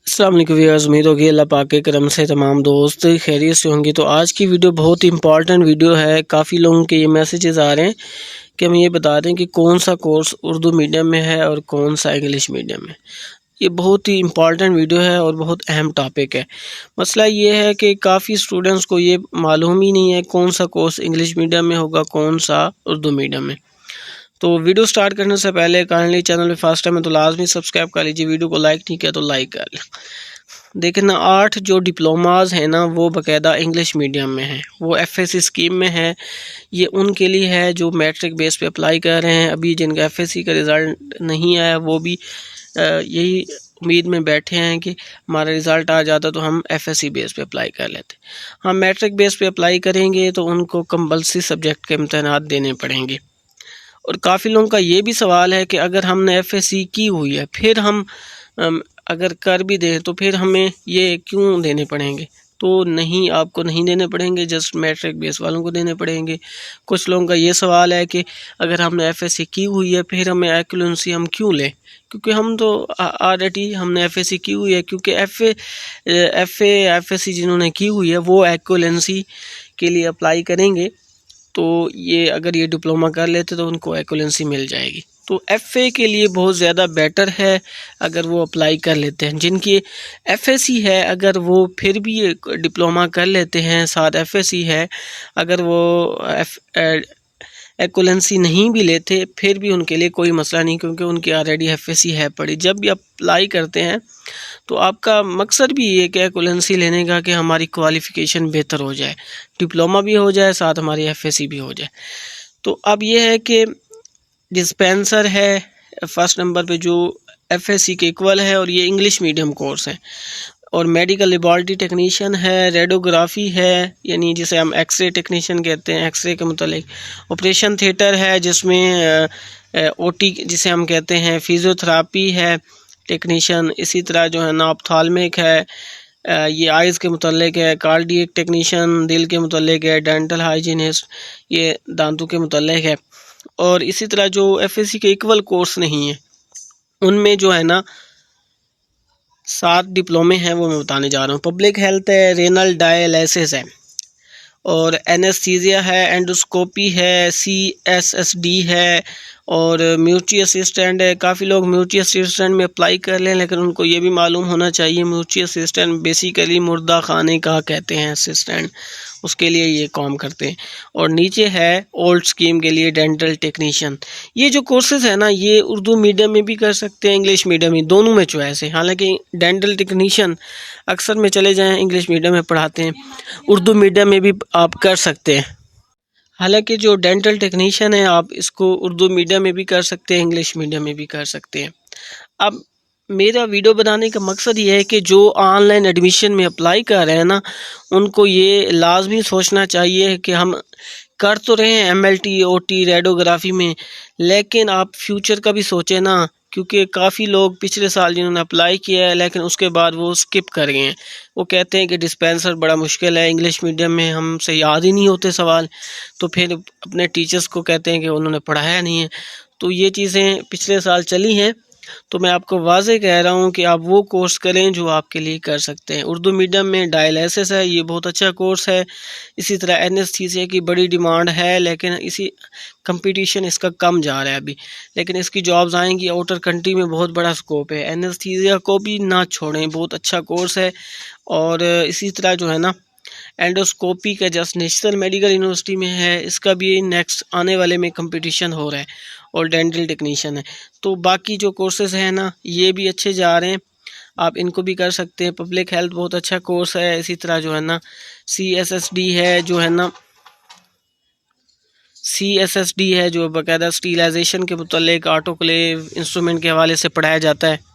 السلام علیکم ویورز، امید ہوگی اللہ پاک کے کرم سے تمام دوست خیریت سے ہوں گے۔ تو آج کی ویڈیو بہت امپورٹنٹ ویڈیو ہے۔ کافی لوگوں کے یہ میسیجز آ رہے ہیں کہ ہم یہ بتا دیں کہ کون سا کورس اردو میڈیم میں ہے اور کون سا انگلش میڈیم میں۔ یہ بہت ہی امپورٹنٹ ویڈیو ہے اور بہت اہم ٹاپک ہے۔ مسئلہ یہ ہے کہ کافی اسٹوڈنٹس کو یہ معلوم ہی نہیں ہے کون سا کورس انگلش میڈیم میں ہوگا، کون سا اردو میڈیم میں۔ تو ویڈیو سٹارٹ کرنے سے پہلے کائنڈلی چینل پہ فرسٹ ٹائم ہے تو لازمی سبسکرائب کر لیجیے، ویڈیو کو لائک نہیں کیا تو لائک کر لیں۔ دیکھیں نا، 8 جو ڈپلوماز ہیں نا وہ باقاعدہ انگلش میڈیم میں ہیں، وہ ایف ایس سی اسکیم میں ہیں۔ یہ ان کے لیے ہے جو میٹرک بیس پہ اپلائی کر رہے ہیں۔ ابھی جن کا ایف ایس سی کا رزلٹ نہیں آیا وہ بھی یہی امید میں بیٹھے ہیں کہ ہمارا رزلٹ آ جاتا تو ہم ایف ایس سی بیس پہ اپلائی کر لیتے۔ ہم میٹرک بیس پہ اپلائی کریں گے تو ان کو کمپلسری سبجیکٹ کے امتحانات دینے پڑیں گے۔ اور کافی لوگوں کا یہ بھی سوال ہے کہ اگر ہم نے ایف ایس سی کی ہوئی ہے پھر ہم اگر کر بھی دیں تو پھر ہمیں یہ کیوں دینے پڑیں گے؟ تو نہیں، آپ کو نہیں دینے پڑیں گے، جسٹ میٹرک بیس والوں کو دینے پڑیں گے۔ کچھ لوگوں کا یہ سوال ہے کہ اگر ہم نے ایف ایس سی کی ہوئی ہے پھر ہمیں ایکولنسی ہم کیوں لیں؟ کیونکہ ہم تو آلریڈی ہم نے ایف ایس سی کی ہوئی ہے، کیونکہ ایف ایس سی جنہوں نے کی ہوئی ہے وہ ایکولنسی کے لیے اپلائی کریں گے۔ تو یہ اگر یہ ڈپلومہ کر لیتے تو ان کو ایکولنسی مل جائے گی۔ تو ایف اے کے لیے بہت زیادہ بیٹر ہے اگر وہ اپلائی کر لیتے ہیں۔ جن کی ایف ایس سی ہے اگر وہ پھر بھی ڈپلومہ کر لیتے ہیں، ساتھ ایف ایس سی ہے، اگر وہ ایکولنسی نہیں بھی لیتے پھر بھی ان کے لیے کوئی مسئلہ نہیں، کیونکہ ان کی آلریڈی ایف ایس سی ہے پڑی۔ جب بھی اپلائی کرتے ہیں تو آپ کا مقصد بھی یہ کہ ایکولنسی لینے کا کہ ہماری کوالیفیکیشن بہتر ہو جائے، ڈپلومہ بھی ہو جائے، ساتھ ہماری ایف ایس سی بھی ہو جائے۔ تو اب یہ ہے کہ ڈسپینسر ہے فرسٹ نمبر پہ جو ایف ایس سی کے ایکول ہے، اور یہ انگلش میڈیم کورس ہے۔ اور میڈیکل لیبارٹری ٹیکنیشین ہے، ریڈیوگرافی ہے یعنی جسے ہم ایکس رے ٹیکنیشین کہتے ہیں، ایکس رے کے متعلق آپریشن تھیٹر ہے جس میں او ٹی جسے ہم کہتے ہیں، فیزیو تھراپی ہے ٹیکنیشین، اسی طرح جو ہے نا آپتھالمک ہے، یہ آئز کے متعلق ہے، کارڈیک ٹیکنیشین دل کے متعلق ہے، ڈینٹل ہائیجینسٹ یہ دانتوں کے متعلق ہے۔ اور اسی طرح جو ایف ایس سی کے ایکول کورس نہیں ہیں ان میں جو ہے نا 7 ڈپلومے ہیں، وہ میں بتانے جا رہا ہوں۔ پبلک ہیلتھ ہے، رینل ڈائلیسس ہے، اور اینستھیزیا ہے، اینڈوسکوپی ہے، سی ایس ایس ڈی ہے، اور میوچی اسسٹنٹ ہے۔ کافی لوگ میوچی اسسٹنٹ میں اپلائی کر لیں، لیکن ان کو یہ بھی معلوم ہونا چاہیے میوچی اسسٹنٹ بیسیکلی مردہ خانے کا کہتے ہیں اسسٹنٹ، اس کے لیے یہ کام کرتے ہیں۔ اور نیچے ہے اولڈ اسکیم کے لیے ڈینٹل ٹیکنیشین۔ یہ جو کورسز ہیں نا یہ اردو میڈیم میں بھی کر سکتے ہیں، انگلش میڈیم میں، دونوں میں چوائس ہے۔ حالانکہ ڈینٹل ٹیکنیشین اکثر میں چلے جائیں انگلش میڈیم میں پڑھاتے ہیں، اردو میڈیم میں بھی آپ کر سکتے ہیں۔ حالانکہ جو ڈینٹل ٹیکنیشین ہے آپ اس کو اردو میڈیم میں بھی کر سکتے ہیں، انگلش میڈیم میں بھی کر سکتے ہیں۔ اب میرا ویڈیو بنانے کا مقصد یہ ہے کہ جو آن لائن ایڈمیشن میں اپلائی کر رہے ہیں نا ان کو یہ لازمی سوچنا چاہیے کہ ہم کر تو رہے ہیں M L T, O T, radiography میں، لیکن آپ فیوچر کا بھی سوچیں نا، کیونکہ کافی لوگ پچھلے سال جنہوں نے اپلائی کیا ہے لیکن اس کے بعد وہ سکپ کر گئے ہیں۔ وہ کہتے ہیں کہ ڈسپینسر بڑا مشکل ہے، انگلش میڈیم میں ہم سے یاد ہی نہیں ہوتے سوال، تو پھر اپنے ٹیچرز کو کہتے ہیں کہ انہوں نے پڑھایا نہیں ہے۔ تو یہ چیزیں پچھلے سال چلی ہیں، تو میں آپ کو واضح کہہ رہا ہوں کہ آپ وہ کورس کریں جو آپ کے لیے کر سکتے ہیں۔ اردو میڈیم میں ڈائلیسس ہے، یہ بہت اچھا کورس ہے۔ اسی طرح اینستھیزیا کی بڑی ڈیمانڈ ہے، لیکن اسی کمپٹیشن اس کا کم جا رہا ہے ابھی، لیکن اس کی جابز آئیں گی، آؤٹر کنٹری میں بہت بڑا سکوپ ہے۔ اینستھیزیا کو بھی نہ چھوڑیں، بہت اچھا کورس ہے۔ اور اسی طرح جو ہے نا اینڈوسکوپی کا جسٹ نیشنل میڈیکل یونیورسٹی میں ہے، اس کا بھی نیکسٹ آنے والے میں کمپٹیشن ہو رہا ہے، اور ڈینٹل ٹیکنیشین ہے۔ تو باقی جو کورسز ہیں نا یہ بھی اچھے جا رہے ہیں، آپ ان کو بھی کر سکتے ہیں۔ پبلک ہیلتھ بہت اچھا کورس ہے، اسی طرح جو ہے نا سی ایس ایس ڈی ہے، جو ہے نا سی ایس ایس ڈی ہے جو باقاعدہ اسٹیلائزیشن کے متعلق آٹوکلیو انسٹرومنٹ کے حوالے سے پڑھایا جاتا ہے۔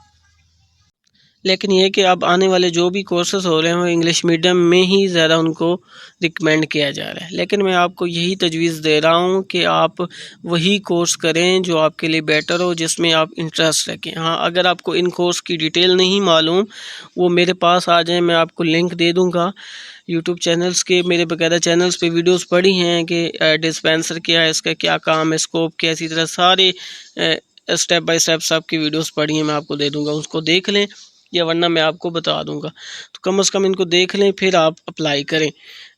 لیکن یہ کہ اب آنے والے جو بھی کورسز ہو رہے ہیں وہ انگلش میڈیم میں ہی زیادہ ان کو ریکمینڈ کیا جا رہا ہے، لیکن میں آپ کو یہی تجویز دے رہا ہوں کہ آپ وہی کورس کریں جو آپ کے لیے بیٹر ہو، جس میں آپ انٹرسٹ رکھیں۔ ہاں، اگر آپ کو ان کورس کی ڈیٹیل نہیں معلوم وہ میرے پاس آ جائیں، میں آپ کو لنک دے دوں گا یوٹیوب چینلز کے، میرے باقاعدہ چینلز پہ ویڈیوز پڑھی ہیں کہ ڈسپینسر کیا ہے، اس کا کیا کام ہے، اسکوپ کیا ہے، اسی طرح سارے اسٹیپ بائی اسٹیپ سب کی ویڈیوز پڑھی ہیں، میں آپ کو دے دوں گا، اس کو دیکھ لیں۔ یا ورنہ میں آپ کو بتا دوں گا، تو کم از کم ان کو دیکھ لیں پھر آپ اپلائی کریں۔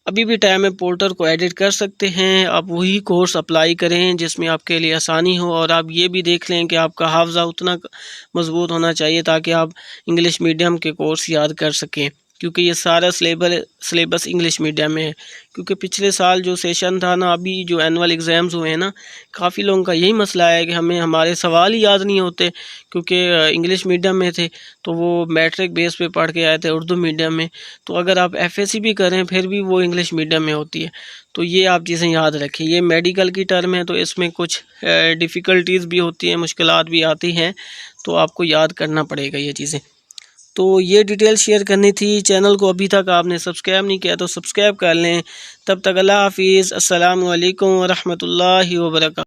ابھی بھی ٹائم ہے، پورٹل کو ایڈٹ کر سکتے ہیں، آپ وہی کورس اپلائی کریں جس میں آپ کے لیے آسانی ہو، اور آپ یہ بھی دیکھ لیں کہ آپ کا حافظہ اتنا مضبوط ہونا چاہیے تاکہ آپ انگلش میڈیم کے کورس یاد کر سکیں، کیونکہ یہ سارا سلیبس انگلش میڈیم میں ہے۔ کیونکہ پچھلے سال جو سیشن تھا نا، ابھی جو اینول ایگزامز ہوئے ہیں نا، کافی لوگوں کا یہی مسئلہ ہے کہ ہمارے سوال ہی یاد نہیں ہوتے، کیونکہ انگلش میڈیم میں تھے تو وہ میٹرک بیس پہ پڑھ کے آئے تھے اردو میڈیم میں، تو اگر آپ ایف ایس سی بھی کریں پھر بھی وہ انگلش میڈیم میں ہوتی ہے۔ تو یہ آپ چیزیں یاد رکھیں، یہ میڈیکل کی ٹرم ہے تو اس میں کچھ ڈیفیکلٹیز بھی ہوتی ہیں، مشکلات بھی آتی ہیں، تو آپ کو یاد کرنا پڑے گا یہ چیزیں۔ تو یہ ڈیٹیل شیئر کرنی تھی۔ چینل کو ابھی تک آپ نے سبسکرائب نہیں کیا تو سبسکرائب کر لیں۔ تب تک اللہ حافظ، السلام علیکم ورحمۃ اللہ وبرکاتہ۔